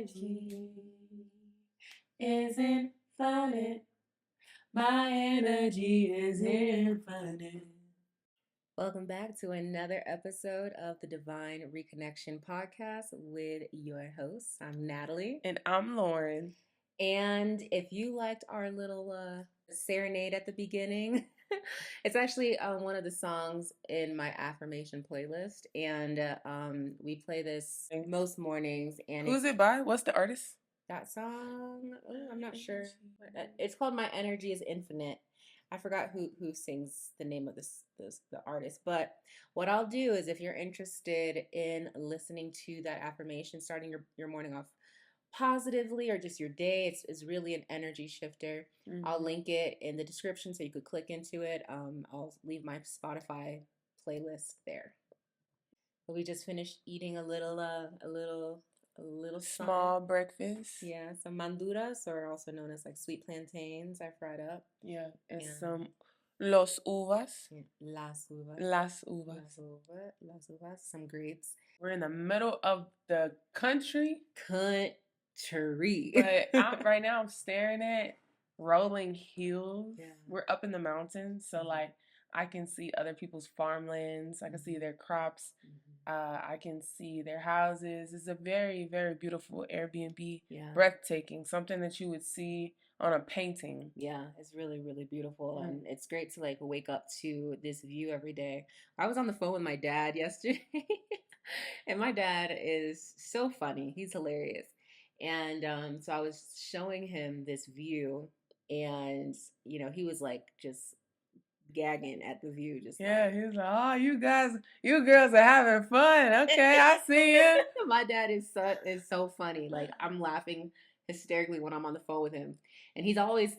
energy is infinite. My energy is infinite. Welcome back to another episode of the Divine Reconnection podcast with your hosts. I'm Natalie. And I'm Lauren. And if you liked our little serenade at the beginning, it's actually one of the songs in my affirmation playlist. And we play this most mornings. And who's it by? What's the artist? That song, I'm not sure. It's called My Energy is Infinite. I forgot who sings the name of the artist. But what I'll do is, if you're interested in listening to that affirmation, starting your morning off positively, or just your day, it's really an energy shifter. Mm-hmm. I'll link it in the description so you could click into it. I'll leave my Spotify playlist there. But we just finished eating a little small breakfast. Yeah, some manduras, or also known as like sweet plantains, I fried up. Yeah, and some los uvas. Yeah, las uvas. Las uvas. Las uvas, some grapes. We're in the middle of the country. But right now I'm staring at rolling hills. Yeah. We're up in the mountains, so like I can see other people's farmlands. I can see their crops. I can see their houses. It's a very, very beautiful Airbnb. Yeah. Breathtaking. Something that you would see on a painting. Yeah, it's really, really beautiful. And it's great to like wake up to this view every day. I was on the phone with my dad yesterday. And my dad is so funny. He's hilarious. And so I was showing him this view, and he was like just gagging at the view. Just he was like, "Oh, you girls are having fun. Okay, I see you." My dad is so funny. Like, I'm laughing hysterically when I'm on the phone with him, and he's always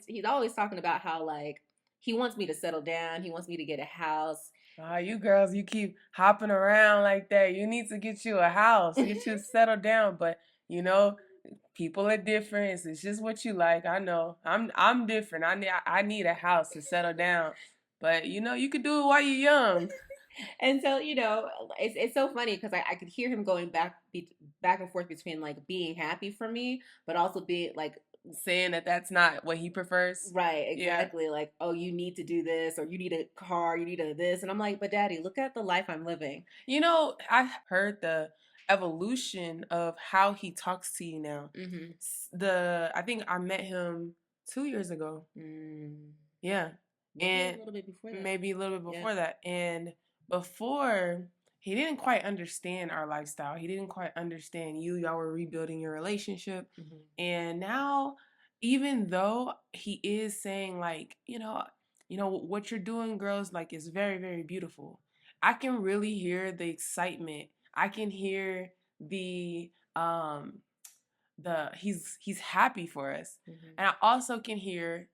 talking about how like he wants me to settle down. He wants me to get a house. Oh, you girls, you keep hopping around like that. You need to get you a house, get you settled down. But people are different. It's just what you like. I know. I'm different. I need a house to settle down. But you could do it while you're young. And so it's so funny because I could hear him going back and forth between like being happy for me, but also being like saying that that's not what he prefers. Right, exactly. Yeah. Like, oh, you need to do this, or you need a car, you need a this. And I'm like, but Daddy, look at the life I'm living. I heard the evolution of how he talks to you now. Mm-hmm. I think I met him 2 years ago. Yeah. Maybe a little bit before that. Maybe a little bit before that. And before, he didn't quite understand our lifestyle. He didn't quite understand you. Y'all were rebuilding your relationship. Mm-hmm. And now, even though he is saying like, what you're doing, girls, like, is very, very beautiful. I can really hear the excitement. I can hear the he's happy for us. Mm-hmm. And I also can hear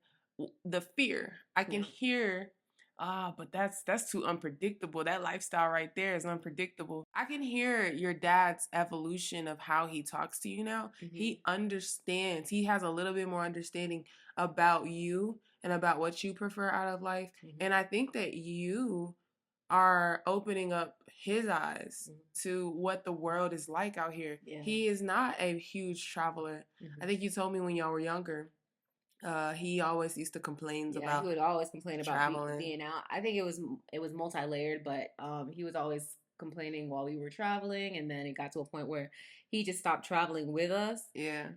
the fear. I can hear, but that's too unpredictable. That lifestyle right there is unpredictable. I can hear your dad's evolution of how he talks to you now. Mm-hmm. He understands. He has a little bit more understanding about you and about what you prefer out of life. Mm-hmm. And I think that you are opening up his eyes to what the world is like out here. Yeah. He is not a huge traveler. Mm-hmm. I think you told me when y'all were younger, he always used to complain about. He would always complain about traveling. Being out. I think it was multi-layered, but he was always complaining while we were traveling, and then it got to a point where he just stopped traveling with us. Yeah.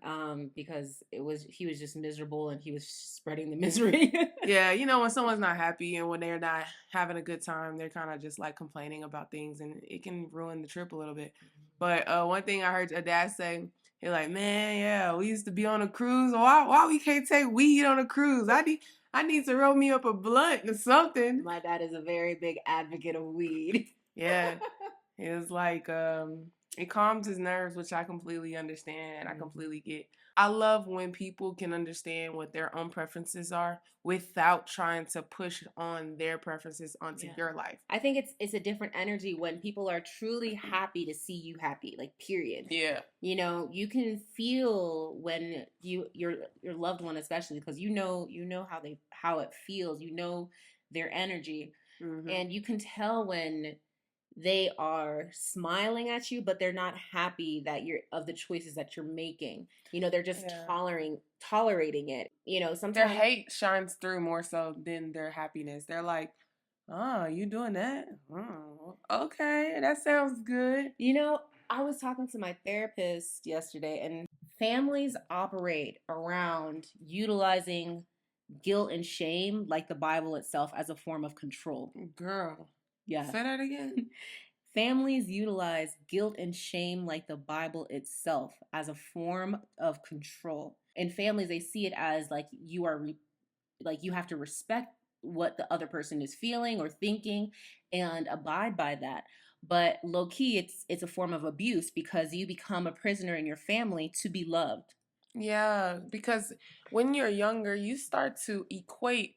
Because he was just miserable, and he was spreading the misery. Yeah, when someone's not happy and when they're not having a good time, they're kind of just like complaining about things, and it can ruin the trip a little bit. But one thing I heard your dad say, he's like, "Man, yeah, we used to be on a cruise. Why we can't take weed on a cruise? I need to roll me up a blunt or something." My dad is a very big advocate of weed. Yeah. It was like, it calms his nerves, which I completely understand and I completely get. I love when people can understand what their own preferences are without trying to push on their preferences onto your life. I think it's a different energy when people are truly happy to see you happy, like, period. Yeah. You can feel when your loved one, especially, because you know how it feels, their energy. Mm-hmm. And you can tell when they are smiling at you, but they're not happy that you're of the choices that you're making. You know, they're just Yeah. tolerating it. You know, Their sometimes hate shines through more so than their happiness. They're like, oh, you doing that? Oh, okay, that sounds good. you know, I was talking to my therapist yesterday, and families operate around utilizing guilt and shame, like the Bible itself, as a form of control. Girl, Yeah. say that again. Families utilize guilt and shame, like the Bible itself, as a form of control. In families, they see it as like like you have to respect what the other person is feeling or thinking and abide by that. But low key, it's a form of abuse because you become a prisoner in your family to be loved. Yeah, because when you're younger, you start to equate,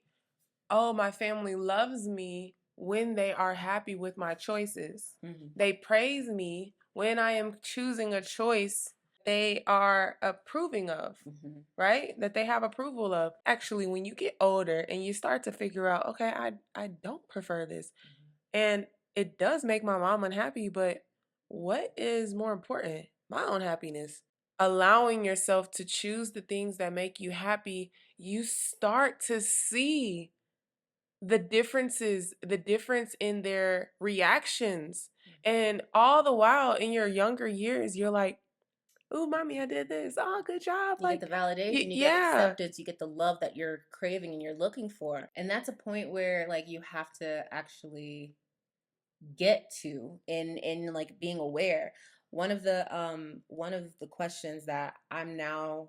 oh, my family loves me when they are happy with my choices. Mm-hmm. They praise me when I am choosing a choice they are approving of, mm-hmm. right? That they have approval of. Actually, when you get older and you start to figure out, okay, I don't prefer this. Mm-hmm. And it does make my mom unhappy, but what is more important? My own happiness. Allowing yourself to choose the things that make you happy, you start to see the difference in their reactions. And all the while in your younger years, you're like, ooh, mommy, I did this. Oh, good job. You get the validation, you get acceptance, you get the love that you're craving and you're looking for. And that's a point where like you have to actually get to in like being aware. One of the questions that I'm now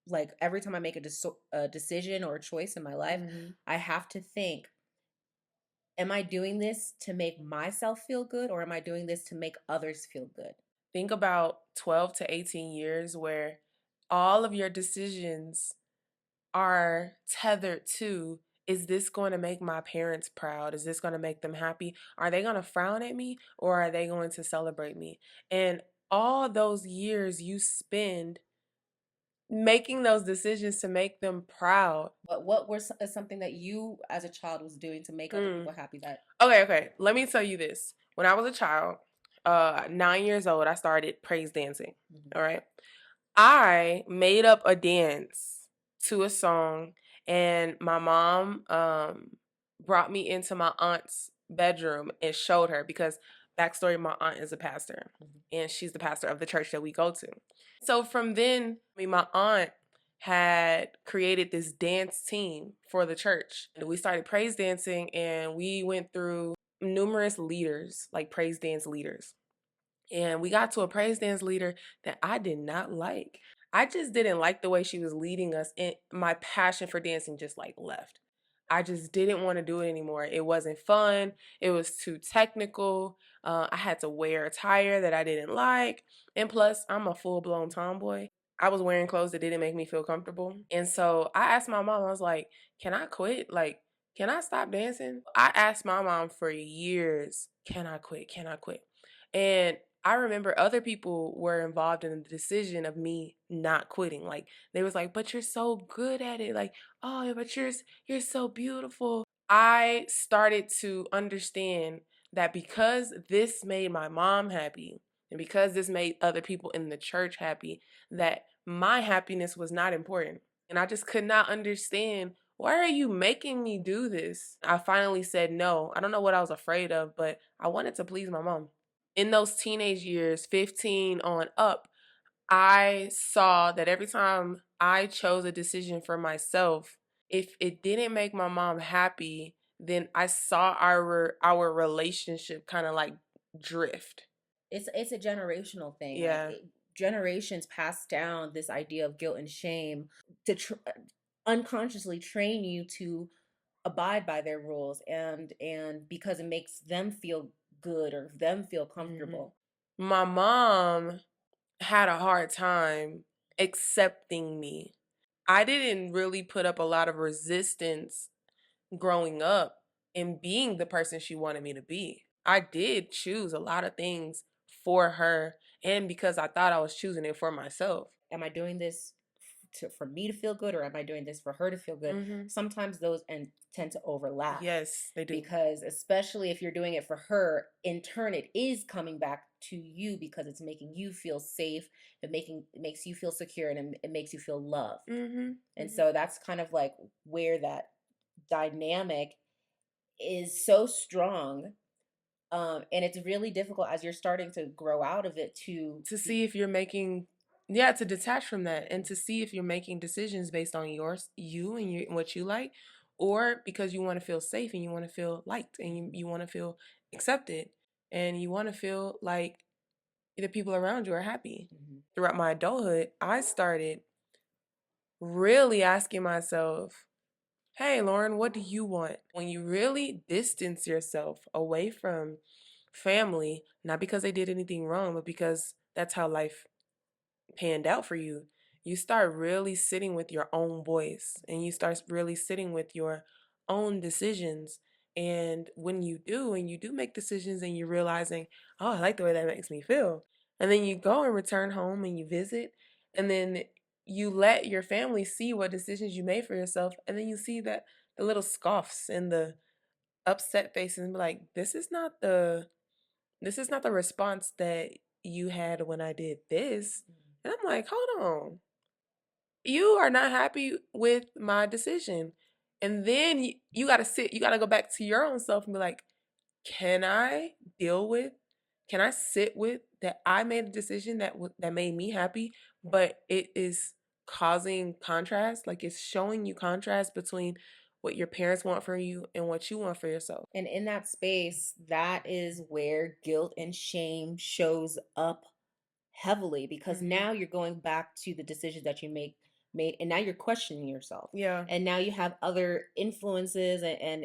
like every time I make a decision or a choice in my life, mm-hmm. I have to think, am I doing this to make myself feel good or am I doing this to make others feel good? Think about 12 to 18 years where all of your decisions are tethered to, is this going to make my parents proud? Is this going to make them happy? Are they going to frown at me or are they going to celebrate me? And all those years you spend making those decisions to make them proud. But what was something that you as a child was doing to make other people happy? That Okay. Let me tell you this. When I was a child, 9 years old, I started praise dancing. Mm-hmm. All right. I made up a dance to a song, and my mom brought me into my aunt's bedroom and showed her, because backstory, my aunt is a pastor, mm-hmm. and she's the pastor of the church that we go to. So from then, my aunt had created this dance team for the church. We started praise dancing, and we went through numerous leaders, like praise dance leaders. And we got to a praise dance leader that I did not like. I just didn't like the way she was leading us, and my passion for dancing just like left. I just didn't want to do it anymore. It wasn't fun. It was too technical. I had to wear attire that I didn't like. And plus, I'm a full-blown tomboy. I was wearing clothes that didn't make me feel comfortable. And so I asked my mom, I was like, can I quit? Like, can I stop dancing? I asked my mom for years, can I quit? Can I quit? And I remember other people were involved in the decision of me not quitting. Like, they was like, but you're so good at it. Like, oh, but you're so beautiful. I started to understand that because this made my mom happy and because this made other people in the church happy, that my happiness was not important. And I just could not understand, why are you making me do this? I finally said no. I don't know what I was afraid of, but I wanted to please my mom. In those teenage years, 15 on up, I saw that every time I chose a decision for myself, if it didn't make my mom happy, then I saw our relationship kind of like drift. It's a generational thing. Yeah. Like, generations pass down this idea of guilt and shame to unconsciously train you to abide by their rules and because it makes them feel good or them feel comfortable. Mm-hmm. My mom had a hard time accepting me. I didn't really put up a lot of resistance growing up in being the person she wanted me to be. I did choose a lot of things for her and because I thought I was choosing it for myself. Am I doing this for me to feel good, or am I doing this for her to feel good? Sometimes those and tend to overlap. Yes, they do. Because especially if you're doing it for her, in turn it is coming back to you because it's making you feel safe. It makes you feel secure, and it makes you feel loved. And so that's kind of like where that dynamic is so strong. And it's really difficult as you're starting to grow out of it to see if you're making, to detach from that and to see if you're making decisions based on you and what you like, or because you want to feel safe and you want to feel liked and you want to feel accepted and you want to feel like the people around you are happy. Throughout my adulthood, I started really asking myself, hey, Lauren, what do you want? When you really distance yourself away from family, not because they did anything wrong, but because that's how life panned out for you, you start really sitting with your own voice and you start really sitting with your own decisions. And when you do, and you do make decisions and you're realizing, oh, I like the way that makes me feel. And then you go and return home and you visit, and then you let your family see what decisions you made for yourself. And then you see that the little scoffs and the upset faces and be like, this is not the response that you had when I did this. And I'm like, hold on. You are not happy with my decision. And then you got to go back to your own self and be like, can I sit with that I made a decision that made me happy, but it is causing contrast, like it's showing you contrast between what your parents want for you and what you want for yourself. And in that space, that is where guilt and shame shows up heavily, because now you're going back to the decisions that you made, and now you're questioning yourself. Yeah. And now you have other influences and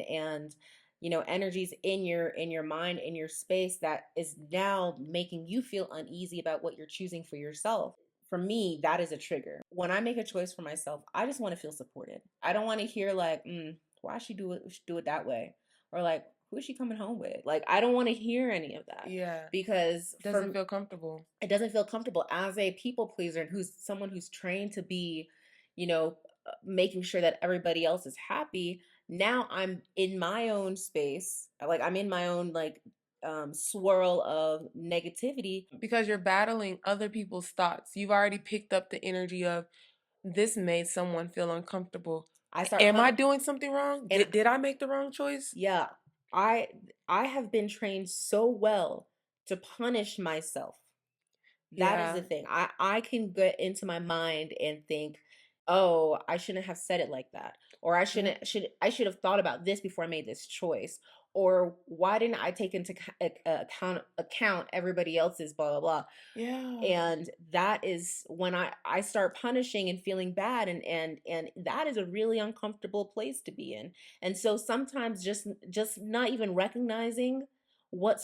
energies in your mind, in your space, that is now making you feel uneasy about what you're choosing for yourself. For me, that is a trigger. When I make a choice for myself, I just want to feel supported. I don't want to hear like, why she do it that way, or like, who is she coming home with? Like, I don't want to hear any of that. Yeah. Because it doesn't feel comfortable. It doesn't feel comfortable as a people pleaser, and who's someone who's trained to be, making sure that everybody else is happy. Now I'm in my own space, like I'm in my own swirl of negativity, because you're battling other people's thoughts. You've already picked up the energy of, this made someone feel uncomfortable. Am I doing something wrong? Did I make the wrong choice? Yeah. I have been trained so well to punish myself. That is the thing. I can get into my mind and think, oh, I shouldn't have said it like that, or I should have thought about this before I made this choice, or why didn't I take into account everybody else's blah blah blah. Yeah. And that is when I start punishing and feeling bad, and that is a really uncomfortable place to be in. And so sometimes just not even recognizing what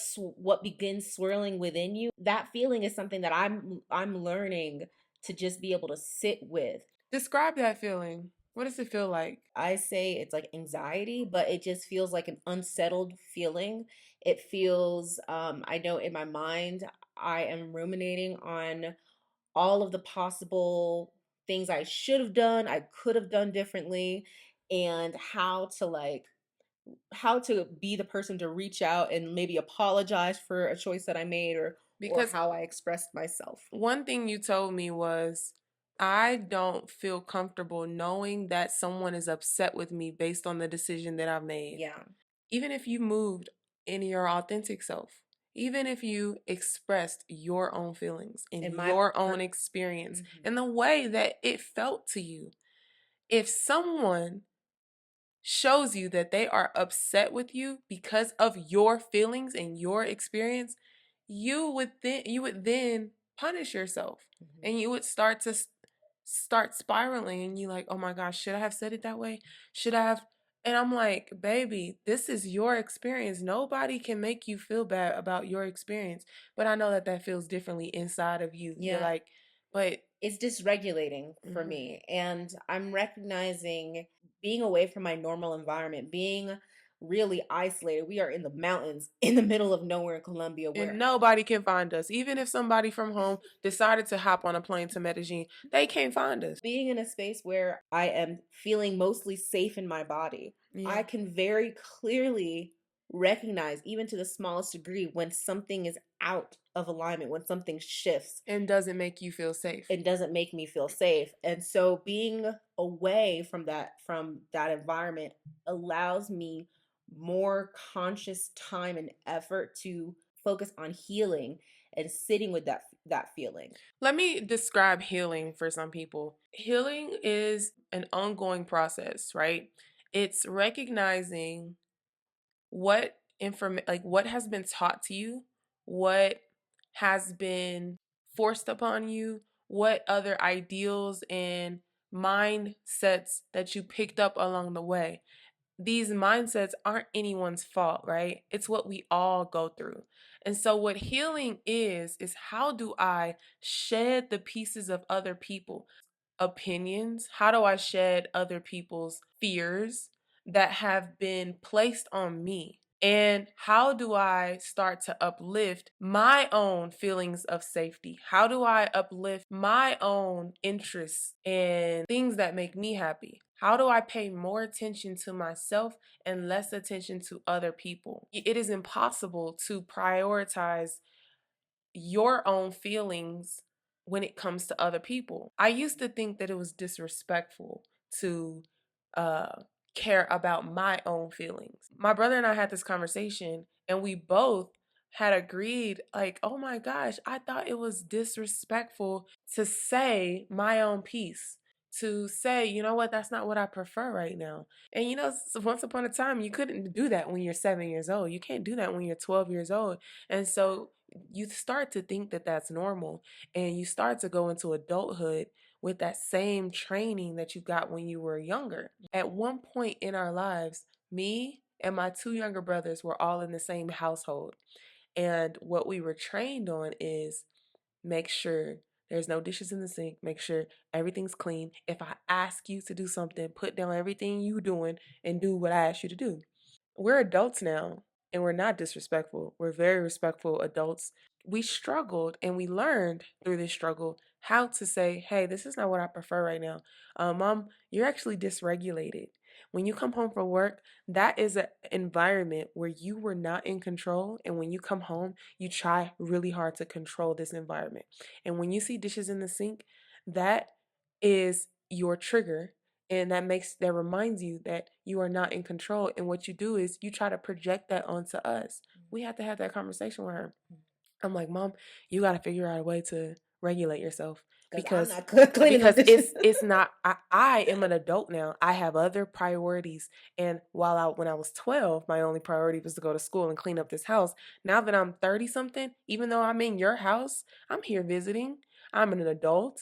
begins swirling within you, that feeling is something that I'm learning to just be able to sit with. Describe that feeling. What does it feel like? I say it's like anxiety, but it just feels like an unsettled feeling. It feels, I know in my mind, I am ruminating on all of the possible things I should have done, I could have done differently, and how to be the person to reach out and maybe apologize for a choice that I made, or how I expressed myself. One thing you told me was, I don't feel comfortable knowing that someone is upset with me based on the decision that I've made. Yeah. Even if you moved in your authentic self, even if you expressed your own feelings and your own experience and the way that it felt to you, if someone shows you that they are upset with you because of your feelings and your experience, you would then punish yourself, and you would start spiraling, and you like, oh my gosh, should I have said it that way? Should I have? And I'm like, baby, this is your experience. Nobody can make you feel bad about your experience. But I know that feels differently inside of you. Yeah. You're like, but it's dysregulating for me. And I'm recognizing being away from my normal environment, being really isolated. We are in the mountains in the middle of nowhere in Colombia And where nobody can find us. Even if somebody from home decided to hop on a plane to Medellin, they can't find us. being in a space where I am feeling mostly safe in my body, Yeah. I can very clearly recognize, even to the smallest degree, when something is out of alignment, when something shifts And doesn't make you feel safe. it doesn't make me feel safe. And so being away from that environment allows me more conscious time and effort to focus on healing and sitting with that feeling. Let me describe healing for some people. Healing is an ongoing process, right? It's recognizing what has been taught to you, what has been forced upon you, what other ideals and mindsets that you picked up along the way. These mindsets aren't anyone's fault, right? It's what we all go through. And so, what healing is how do I shed the pieces of other people's opinions? How do I shed other people's fears that have been placed on me? And how do I start to uplift my own feelings of safety? How do I uplift my own interests and things that make me happy? How do I pay more attention to myself and less attention to other people? It is impossible to prioritize your own feelings when it comes to other people. I used to think that it was disrespectful to uh, care about my own feelings. My brother and I had this conversation, and we both had agreed, like, oh my gosh, I thought it was disrespectful to say my own piece. To say, you know what, that's not what I prefer right now. And once upon a time, you couldn't do that when you're 7 years old. You can't do that when you're 12 years old. And so you start to think that that's normal, and you start to go into adulthood with that same training that you got when you were younger. At one point in our lives, me and my two younger brothers were all in the same household. And what we were trained on is make sure there's no dishes in the sink, make sure everything's clean. If I ask you to do something, put down everything you doing and do what I ask you to do. We're adults now, and we're not disrespectful. We're very respectful adults. We struggled, and we learned through this struggle how to say, hey, this is not what I prefer right now. Mom, you're actually dysregulated. When you come home from work, that is an environment where you were not in control. And when you come home, you try really hard to control this environment. And when you see dishes in the sink, that is your trigger, and that reminds you that you are not in control. And what you do is you try to project that onto us. We had to have that conversation with her. I'm like, Mom, you got to figure out a way to regulate yourself, I'm because not cleaning them dishes. it's not. I am an adult now. I have other priorities. And when I was 12, my only priority was to go to school and clean up this house. Now that I'm 30 something, even though I'm in your house, I'm here visiting. I'm an adult.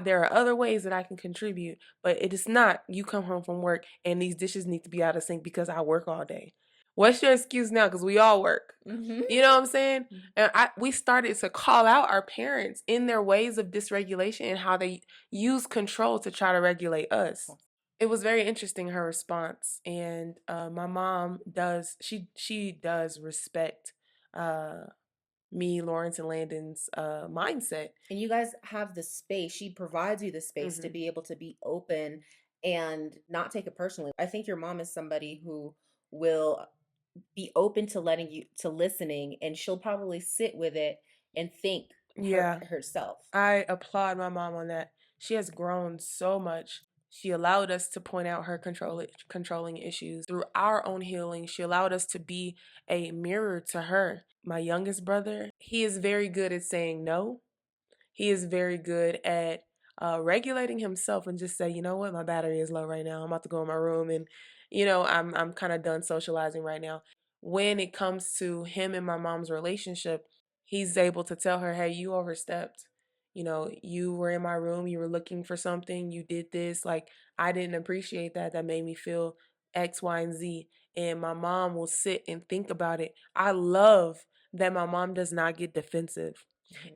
There are other ways that I can contribute, but it is not you come home from work and these dishes need to be out of sync because I work all day. What's your excuse now? Because we all work. Mm-hmm. You know what I'm saying? And we started to call out our parents in their ways of dysregulation and how they use control to try to regulate us. It was very interesting, her response. And my mom she does respect me, Lawrence, and Landon's mindset. And you guys have the space. She provides you the space to be able to be open and not take it personally. I think your mom is somebody who will be open to listening, and she'll probably sit with it and think herself. I applaud my mom on that. She has grown so much. She allowed us to point out her controlling issues through our own healing. She allowed us to be a mirror to her. My youngest brother, he is very good at saying no. He is very good at regulating himself and just say, you know what, my battery is low right now. I'm about to go in my room, and I'm kind of done socializing right now. When it comes to him and my mom's relationship, he's able to tell her, hey, you overstepped. You were in my room, you were looking for something, you did this. Like, I didn't appreciate that. That made me feel X, Y, and Z. And my mom will sit and think about it. I love that my mom does not get defensive.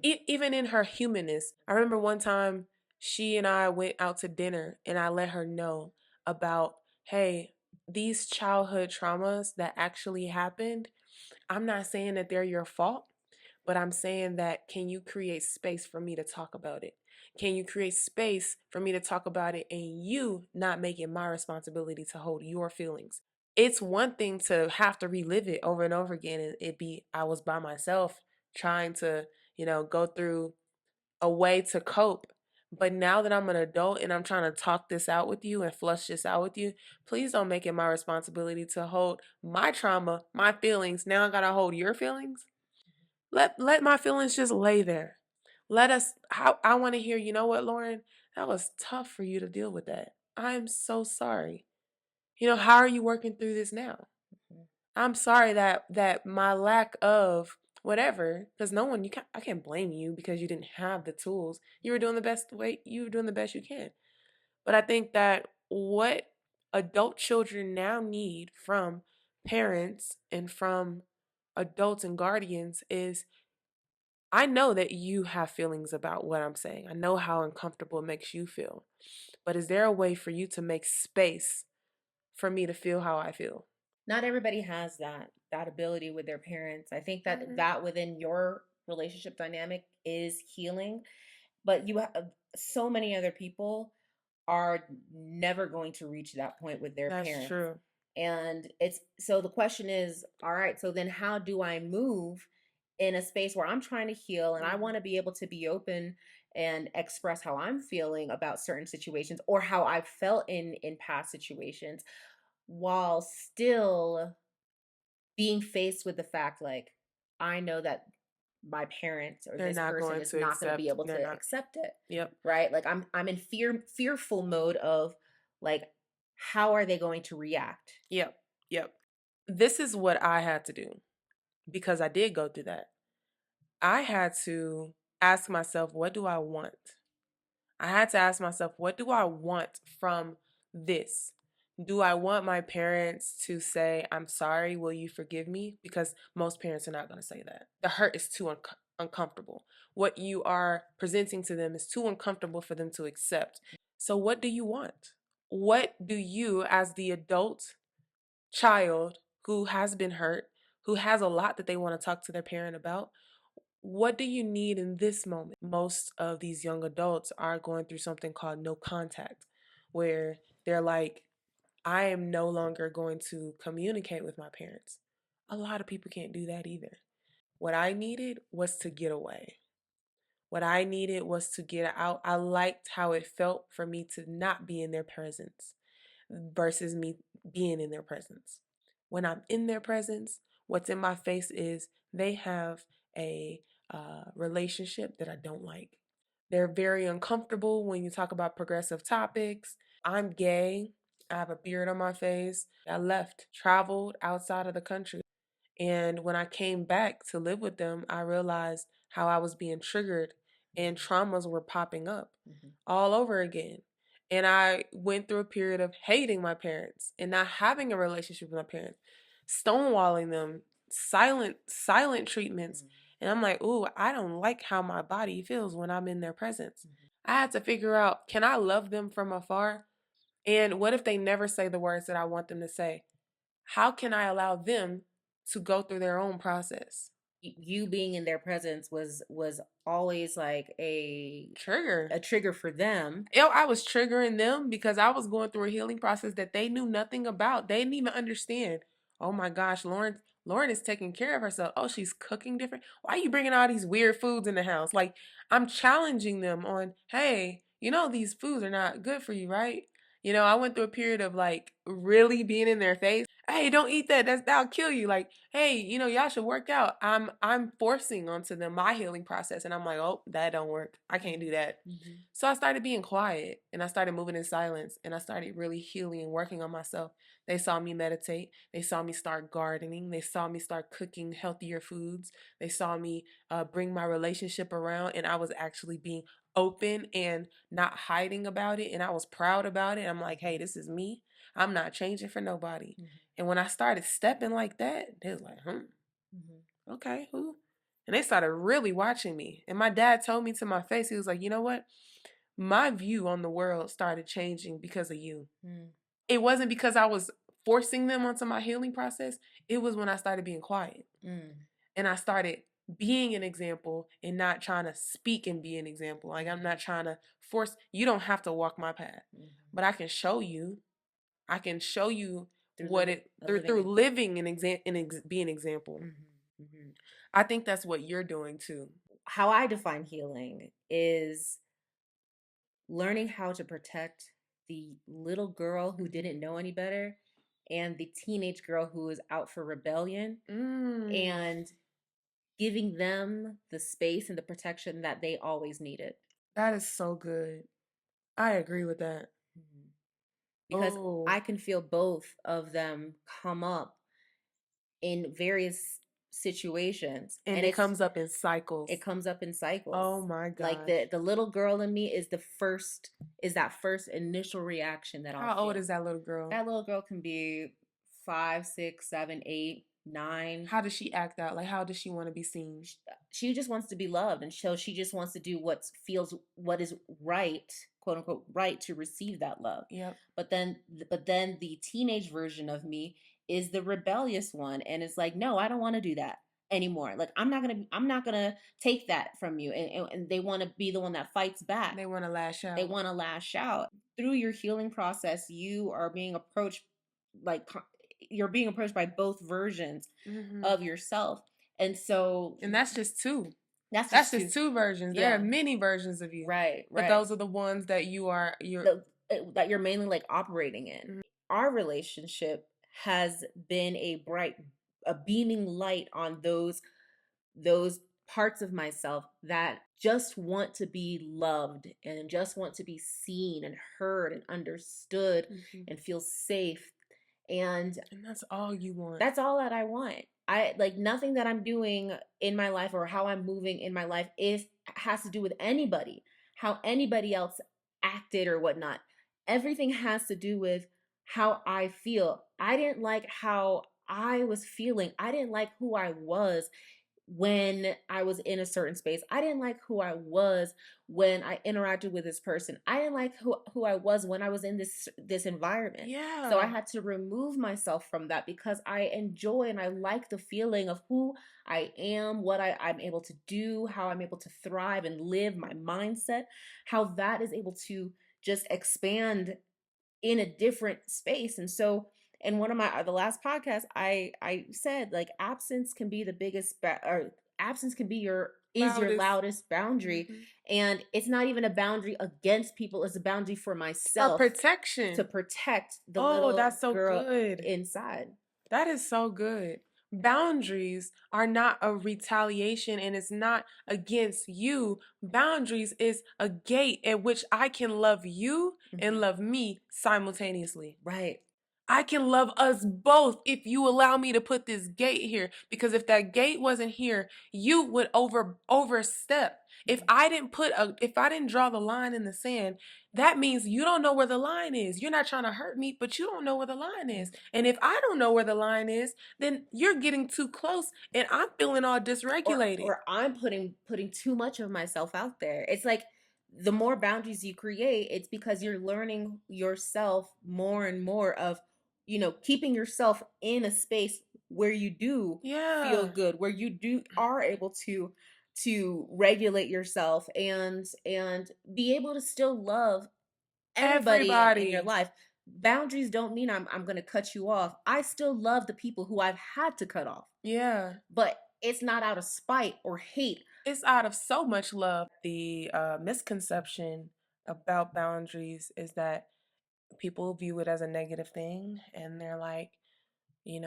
Even in her humanness. I remember one time she and I went out to dinner, and I let her know about, hey, these childhood traumas that actually happened, I'm not saying that they're your fault, but I'm saying that can you create space for me to talk about it? Can you create space for me to talk about it and you not make it my responsibility to hold your feelings? It's one thing to have to relive it over and over again and it be I was by myself trying to, go through a way to cope. But now that I'm an adult and I'm trying to talk this out with you and flush this out with you, please don't make it my responsibility to hold my trauma, my feelings. Now I gotta hold your feelings. Let my feelings just lay there. Let us I want to hear, you know what, Lauren? That was tough for you to deal with that. I'm so sorry. How are you working through this now? I'm sorry that my lack of whatever, because no one I can't blame you because you didn't have the tools. You were doing the best you can. But I think that what adult children now need from parents and from adults and guardians is I know that you have feelings about what I'm saying. I know how uncomfortable it makes you feel. But is there a way for you to make space for me to feel how I feel? Not everybody has that ability with their parents. I think that that within your relationship dynamic is healing, but you have so many other people are never going to reach that point with their That's parents. true. And it's so the question is, all right, so then how do I move in a space where I'm trying to heal and I want to be able to be open and express how I'm feeling about certain situations or how I've felt in past situations while still being faced with the fact like I know that my parents or They're this not person going is to not going to be accept. able They're to not. accept it. Yep. Right? Like I'm in fearful mode of like how are they going to react? Yep. Yep. This is what I had to do because I did go through that. I had to ask myself, what do I want? I had to ask myself, what do I want from this? Do I want my parents to say, I'm sorry, will you forgive me? Because most parents are not going to say that. The hurt is too uncomfortable. What you are presenting to them is too uncomfortable for them to accept. So, what do you want? What do you, as the adult child who has been hurt, who has a lot that they want to talk to their parent about, what do you need in this moment? Most of these young adults are going through something called no contact, where they're like, I am no longer going to communicate with my parents. A lot of people can't do that either. What I needed was to get away. What I needed was to get out. I liked how it felt for me to not be in their presence versus me being in their presence. When I'm in their presence, what's in my face is they have a relationship that I don't like. They're very uncomfortable when you talk about progressive topics. I'm gay. I have a beard on my face. I left, traveled outside of the country. And when I came back to live with them, I realized how I was being triggered and traumas were popping up all over again. And I went through a period of hating my parents and not having a relationship with my parents, stonewalling them, silent treatments. And I'm like, ooh, I don't like how my body feels when I'm in their presence. I had to figure out, can I love them from afar? And what if they never say the words that I want them to say? How can I allow them to go through their own process? You being in their presence was always like Trigger. a trigger for them. I was triggering them because I was going through a healing process that they knew nothing about. They didn't even understand. Oh my gosh, Lauren is taking care of herself. Oh, she's cooking different. Why are you bringing all these weird foods in the house? Like, I'm challenging them on, hey, these foods are not good for you, right? I went through a period of like really being in their face. Hey, don't eat that. That'll kill you. Like, hey, y'all should work out. I'm forcing onto them my healing process, and I'm like, oh, that don't work. I can't do that. So I started being quiet, and I started moving in silence, and I started really healing and working on myself. They saw me meditate. They saw me start gardening. They saw me start cooking healthier foods. They saw me bring my relationship around, and I was actually being open and not hiding about it, and I was proud about it. I'm like, hey, this is me. I'm not changing for nobody. And when I started stepping like that, they was like, okay, who? And they started really watching me. And my dad told me to my face, he was like, you know what? My view on the world started changing because of you. It wasn't because I was forcing them onto my healing process, it was when I started being quiet. And I started being an example and not trying to speak and be an example. Like, I'm not trying to force, you don't have to walk my path, but I can show you. I can show you through living and be an example. I think that's what you're doing too. How I define healing is learning how to protect the little girl who didn't know any better and the teenage girl who is out for rebellion, and giving them the space and the protection that they always needed. That is so good. I agree with that. Because I can feel both of them come up in various situations, and it comes up in cycles. It comes up in cycles. Oh my god! Like the little girl in me is that first initial reaction that I'll feel. How old is that little girl? That little girl can be 5, 6, 7, 8, 9. How does she act out? Like, how does she want to be seen? She just wants to be loved, and so she just wants to do what is right, quote unquote, right, to receive that love. Yep. But then the teenage version of me is the rebellious one, and it's like, no, I don't want to do that anymore. Like, I'm not gonna take that from you, and they want to be the one that fights back. They want to lash out. They want to lash out. Through your healing process, you are being approached by both versions of yourself. And that's just two. That's just two versions. Yeah. There are many versions of you. Right. But those are the ones that that you're mainly like operating in. Our relationship has been a beaming light on those parts of myself that just want to be loved and just want to be seen and heard and understood and feel safe. And that's all you want. That's all that I want. I like nothing that I'm doing in my life or how I'm moving in my life has to do with anybody, how anybody else acted or whatnot. Everything has to do with how I feel. I didn't like how I was feeling. I didn't like who I was when I was in a certain space. I didn't like who I was when I interacted with this person. I didn't like who I was when I was in this environment. Yeah. So I had to remove myself from that because I enjoy and I like the feeling of who I am, what I'm able to do, how I'm able to thrive and live, my mindset, how that is able to just expand in a different space. And so in one of the last podcasts, I said, like, absence can be the biggest or absence can be your loudest boundary. And it's not even a boundary against people, it's a boundary for myself. For protection. To protect the little that's so girl good. inside. That is so good. Boundaries are not a retaliation and it's not against you. Boundaries is a gate at which I can love you and love me simultaneously. Right. I can love us both if you allow me to put this gate here. Because if that gate wasn't here, you would overstep. If I didn't draw the line in the sand, that means you don't know where the line is. You're not trying to hurt me, but you don't know where the line is. And if I don't know where the line is, then you're getting too close and I'm feeling all dysregulated. Or I'm putting too much of myself out there. It's like, the more boundaries you create, it's because you're learning yourself more and more of, keeping yourself in a space where you do feel good, where you are able to regulate yourself and be able to still love everybody in your life. Boundaries don't mean I'm going to cut you off. I still love the people who I've had to cut off. Yeah. But it's not out of spite or hate. It's out of so much love. The misconception about boundaries is that people view it as a negative thing and they're like, I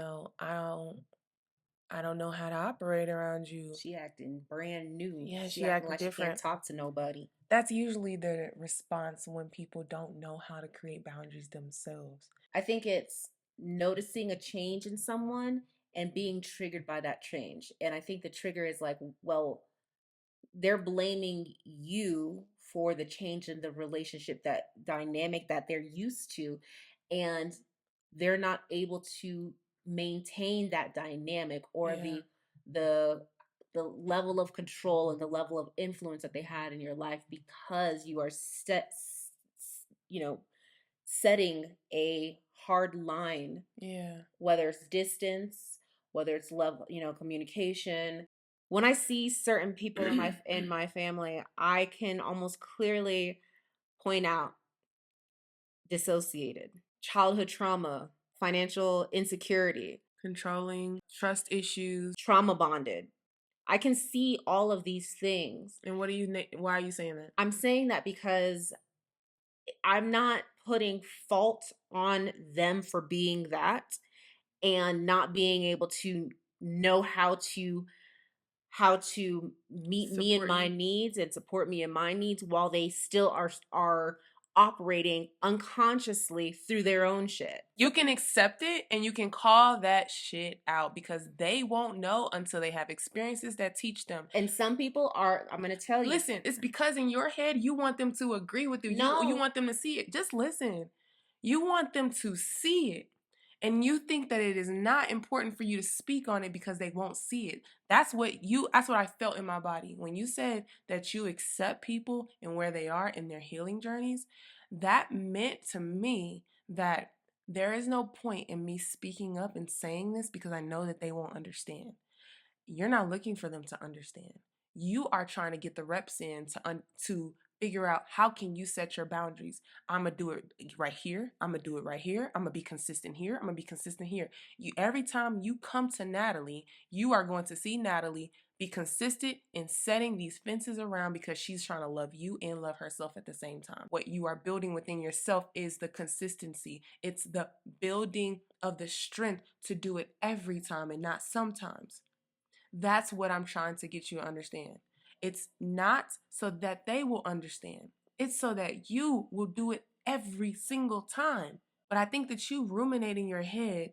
don't know how to operate around you. She acting brand new. Yeah, she acting like different. She can't talk to nobody. That's usually the response when people don't know how to create boundaries themselves. I think it's noticing a change in someone and being triggered by that change. And I think the trigger is like, well, they're blaming you for the change in the relationship, that dynamic that they're used to, and they're not able to maintain that dynamic or the level of control and the level of influence that they had in your life because you are setting a hard line. Yeah. Whether it's distance, whether it's love, communication. When I see certain people in my family, I can almost clearly point out dissociated, childhood trauma, financial insecurity, Controlling, trust issues. trauma bonded. I can see all of these things. And why are you saying that? I'm saying that because I'm not putting fault on them for being that and not being able to know how to meet me in my needs and support me in my needs while they still are operating unconsciously through their own shit. You can accept it and you can call that shit out because they won't know until they have experiences that teach them. And some people are, I'm going to tell you. Listen, it's because in your head you want them to agree with you. No. You want them to see it. Just listen. You want them to see it. And you think that it is not important for you to speak on it because they won't see it. That's what I felt in my body. When you said that you accept people and where they are in their healing journeys, that meant to me that there is no point in me speaking up and saying this because I know that they won't understand. You're not looking for them to understand. You are trying to get the reps in to figure out how can you set your boundaries. I'm going to do it right here. I'm going to do it right here. I'm going to be consistent here. I'm going to be consistent here. Every time you come to Natalie, you are going to see Natalie be consistent in setting these fences around because she's trying to love you and love herself at the same time. What you are building within yourself is the consistency. It's the building of the strength to do it every time and not sometimes. That's what I'm trying to get you to understand. It's not so that they will understand. It's so that you will do it every single time. But I think that you ruminate in your head,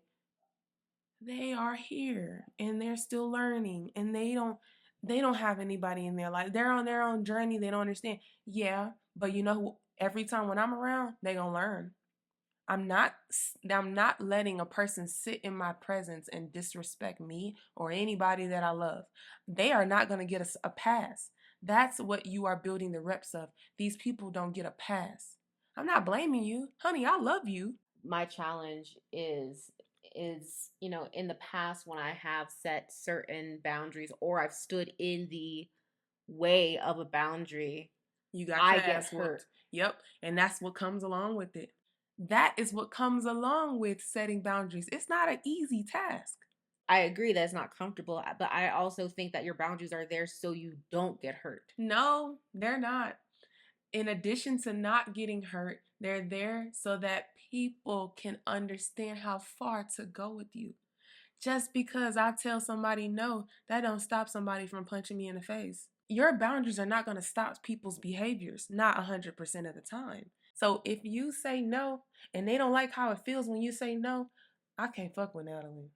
they are here and they're still learning and they don't have anybody in their life. They're on their own journey. They don't understand. Yeah, but every time when I'm around, they gonna learn. I'm not letting a person sit in my presence and disrespect me or anybody that I love. They are not going to get a pass. That's what you are building the reps of. These people don't get a pass. I'm not blaming you. Honey, I love you. My challenge is in the past when I have set certain boundaries or I've stood in the way of a boundary, I get hurt. Yep, and that's what comes along with it. That is what comes along with setting boundaries. It's not an easy task. I agree that it's not comfortable, but I also think that your boundaries are there so you don't get hurt. No, they're not. In addition to not getting hurt, they're there so that people can understand how far to go with you. Just because I tell somebody no, that don't stop somebody from punching me in the face. Your boundaries are not going to stop people's behaviors, not 100% of the time. So if you say no and they don't like how it feels when you say no, I can't fuck with Natalie.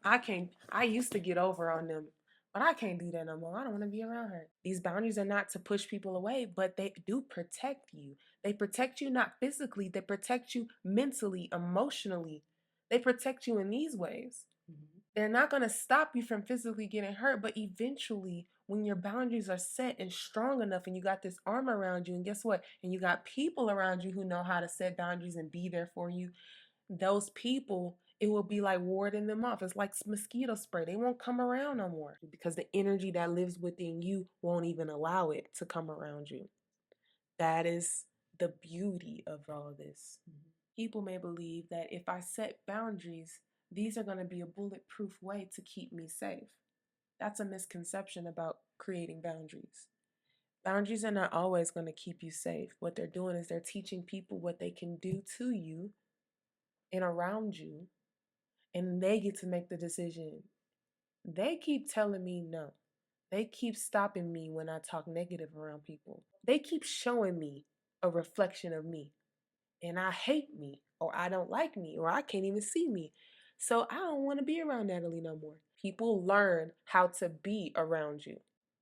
I used to get over on them, but I can't do that no more. I don't want to be around her. These boundaries are not to push people away, but they do protect you. They protect you not physically, they protect you mentally, emotionally. They protect you in these ways. Mm-hmm. They're not going to stop you from physically getting hurt, but eventually, when your boundaries are set and strong enough and you got this arm around you, and guess what? And you got people around you who know how to set boundaries and be there for you, those people, it will be like warding them off. It's like mosquito spray. They won't come around no more because the energy that lives within you won't even allow it to come around you. That is the beauty of all this. Mm-hmm. People may believe that if I set boundaries, these are going to be a bulletproof way to keep me safe. That's a misconception about creating boundaries. Boundaries are not always going to keep you safe. What they're doing is they're teaching people what they can do to you and around you, and they get to make the decision. They keep telling me no. They keep stopping me when I talk negative around people. They keep showing me a reflection of me, and I hate me, or I don't like me, or I can't even see me. So I don't want to be around Natalie no more. People learn how to be around you.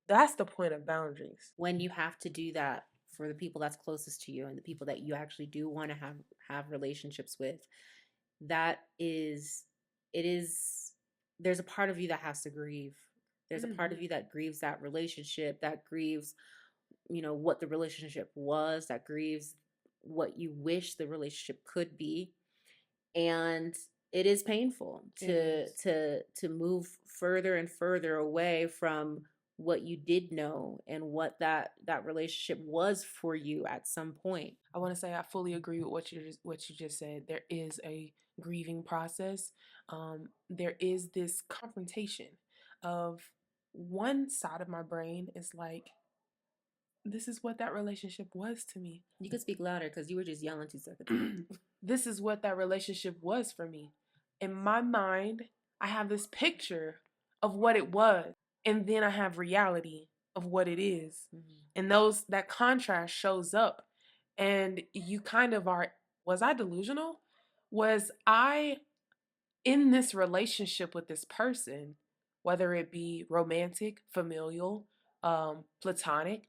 That's the point of boundaries. When you have to do that for the people that's closest to you and the people that you actually do want to have relationships with, there's a part of you that has to grieve. There's a part of you that grieves that relationship, that grieves, what the relationship was, that grieves what you wish the relationship could be. And it is painful to move further and further away from what you did know and what that relationship was for you at some point. I want to say I fully agree with what you just said. There is a grieving process. There is this confrontation of one side of my brain is like, this is what that relationship was to me. You could speak louder because you were just yelling 2 seconds ago. This is what that relationship was for me. In my mind, I have this picture of what it was, and then I have reality of what it is. And that contrast shows up, and you kind of are, was I delusional? Was I in this relationship with this person, whether it be romantic, familial, platonic?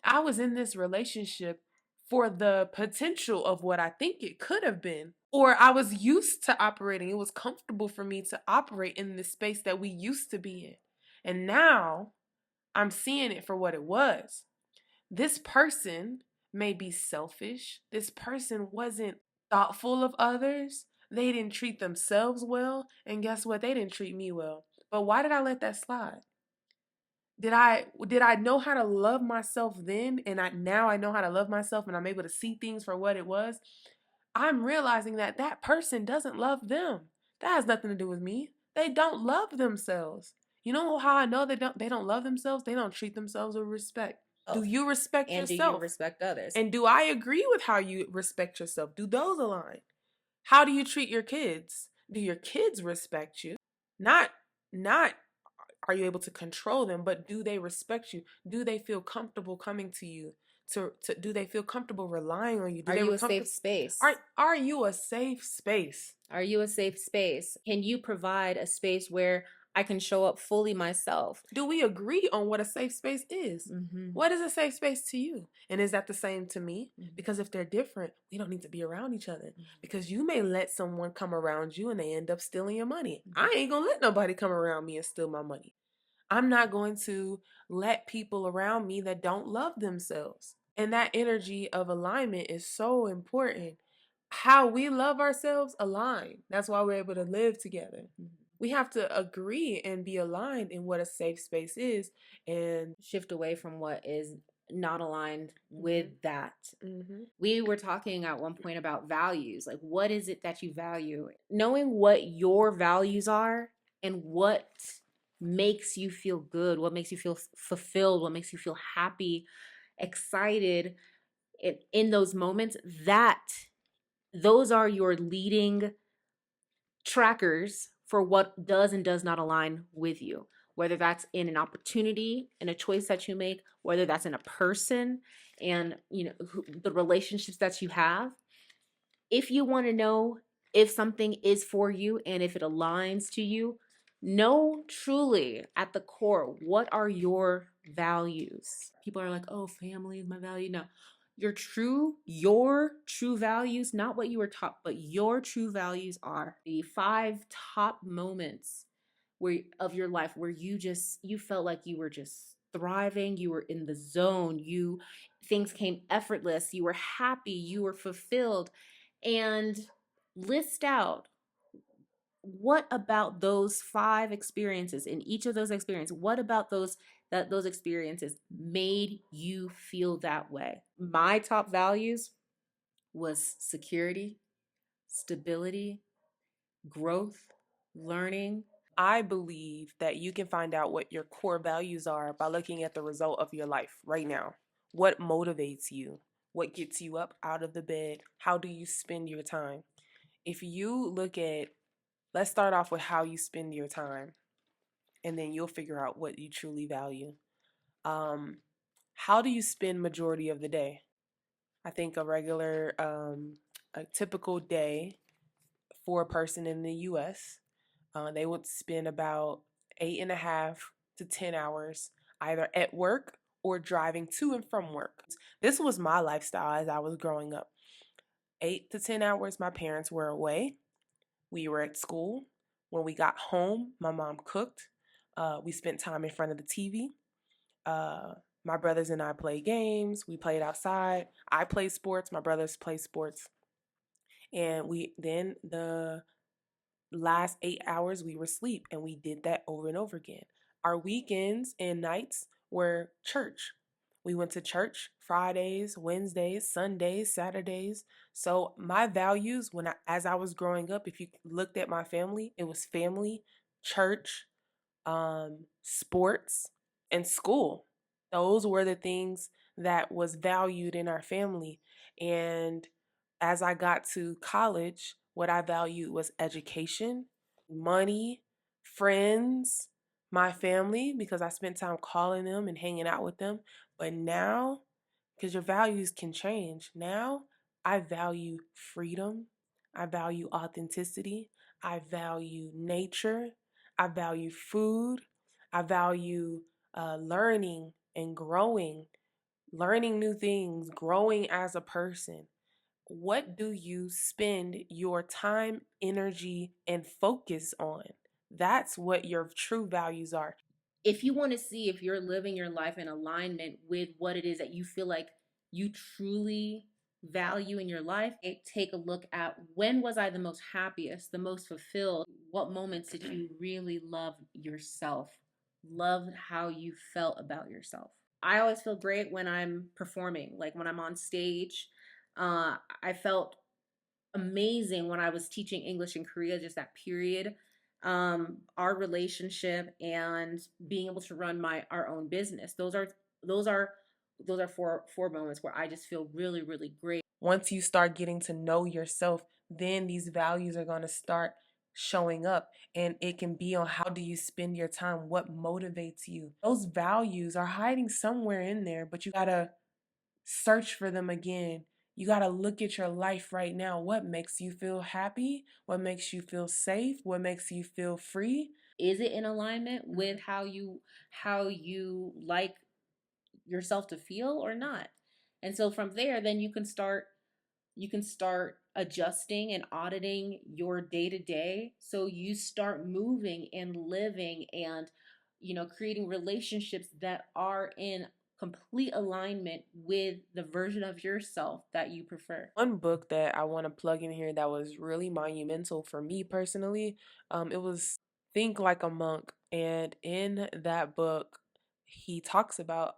I was in this relationship for the potential of what I think it could have been. Or I was used to operating. It was comfortable for me to operate in this space that we used to be in. And now I'm seeing it for what it was. This person may be selfish. This person wasn't thoughtful of others. They didn't treat themselves well. And guess what? They didn't treat me well. But why did I let that slide? Did I know how to love myself then, and now I know how to love myself, and I'm able to see things for what it was? I'm realizing that that person doesn't love them. That has nothing to do with me. They don't love themselves. You know how I know they don't love themselves? They don't treat themselves with respect. Do you respect and yourself? do you respect others? And do I agree with how you respect yourself? Do those align? How do you treat your kids? Do your kids respect you? Not are you able to control them, but do they respect you? Do they feel comfortable coming to you? Do they feel comfortable relying on you? Are you a safe space? Are you a safe space? Are you a safe space? Can you provide a space where I can show up fully myself? Do we agree on what a safe space is? What is a safe space to you? And is that the same to me? Because if they're different, we don't need to be around each other. Because you may let someone come around you and they end up stealing your money. I ain't gonna let nobody come around me and steal my money. I'm not going to let people around me that don't love themselves. And that energy of alignment is so important. How we love ourselves align. That's why we're able to live together. We have to agree and be aligned in what a safe space is and shift away from what is not aligned with that. We were talking at one point about values. Like, what is it that you value? Knowing what your values are and what makes you feel good, what makes you feel fulfilled, what makes you feel happy, excited in those moments, those are your leading trackers for what does and does not align with you. Whether that's in an opportunity, in a choice that you make, whether that's in a person and the relationships that you have. If you want to know if something is for you and if it aligns to you, know truly at the core, what are your values? People are like, oh, family is my value. No, your true values, not what you were taught, but your true values are the 5 top moments of your life where you felt like you were just thriving, you were in the zone, things came effortless, you were happy, you were fulfilled, and list out what about those 5 experiences, in each of those experiences, what about those experiences made you feel that way? My top values was security, stability, growth, learning. I believe that you can find out what your core values are by looking at the result of your life right now. What motivates you? What gets you up out of the bed? How do you spend your time? If you look at, let's start off with how you spend your time, and then you'll figure out what you truly value. How do you spend majority of the day? I think a typical day for a person in the U.S., they would spend about 8.5 to 10 hours either at work or driving to and from work. This was my lifestyle as I was growing up. 8 to 10 hours, my parents were away. We were at school. When we got home, my mom cooked. We spent time in front of the TV. My brothers and I played games. We played outside. I played sports. My brothers played sports. And then the last 8 hours we were asleep, and we did that over and over again. Our weekends and nights were church. We went to church Fridays, Wednesdays, Sundays, Saturdays. So my values as I was growing up, if you looked at my family, it was family, church, sports, and school. Those were the things that was valued in our family. And as I got to college, what I valued was education, money, friends, my family, because I spent time calling them and hanging out with them. But now, because your values can change, now I value freedom, I value authenticity, I value nature, I value food, I value learning and growing, learning new things, growing as a person. What do you spend your time, energy, and focus on? That's what your true values are. If you want to see if you're living your life in alignment with what it is that you feel like you truly value in your life, take a look at when was I the most happiest, the most fulfilled? What moments did you really love yourself? Loved how you felt about yourself. I always feel great when I'm performing, like when I'm on stage. I felt amazing when I was teaching English in Korea, just that period. Our relationship and being able to run our own business. Those are those are four moments where I just feel really, really great. Once you start getting to know yourself, then these values are going to start showing up, and it can be on how do you spend your time, what motivates you. Those values are hiding somewhere in there, but you got to search for them again. You got to look at your life right now. What makes you feel happy? What makes you feel safe? What makes you feel free? Is it in alignment with how you like yourself to feel or not? And so from there, then you can start adjusting and auditing your day to day. So you start moving and living and, creating relationships that are in complete alignment with the version of yourself that you prefer. One book that I want to plug in here that was really monumental for me personally, it was Think Like a Monk. And in that book, he talks about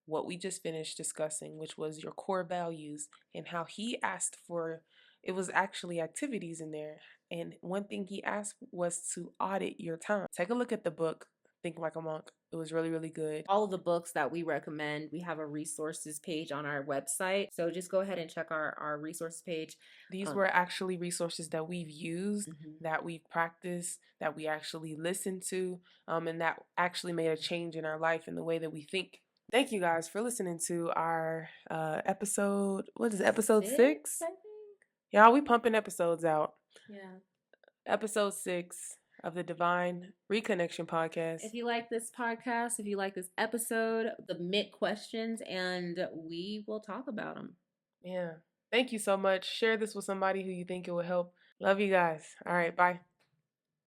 what we just finished discussing, which was your core values, and how he asked for it was actually activities in there. And one thing he asked was to audit your time. Take a look at the book, Think Like a Monk. It was really, really good. All of the books that we recommend, we have a resources page on our website. So just go ahead and check our resources page. These were actually resources that we've used, that we've practiced, that we actually listened to, and that actually made a change in our life and the way that we think. Thank you guys for listening to our episode. What is it, episode 6? I think. Y'all, we pumping episodes out. Yeah. Episode 6 of the Divine Reconnection podcast. If you like this podcast, if you like this episode, submit questions and we will talk about them. Yeah. Thank you so much. Share this with somebody who you think it will help. Love you guys. All right. Bye.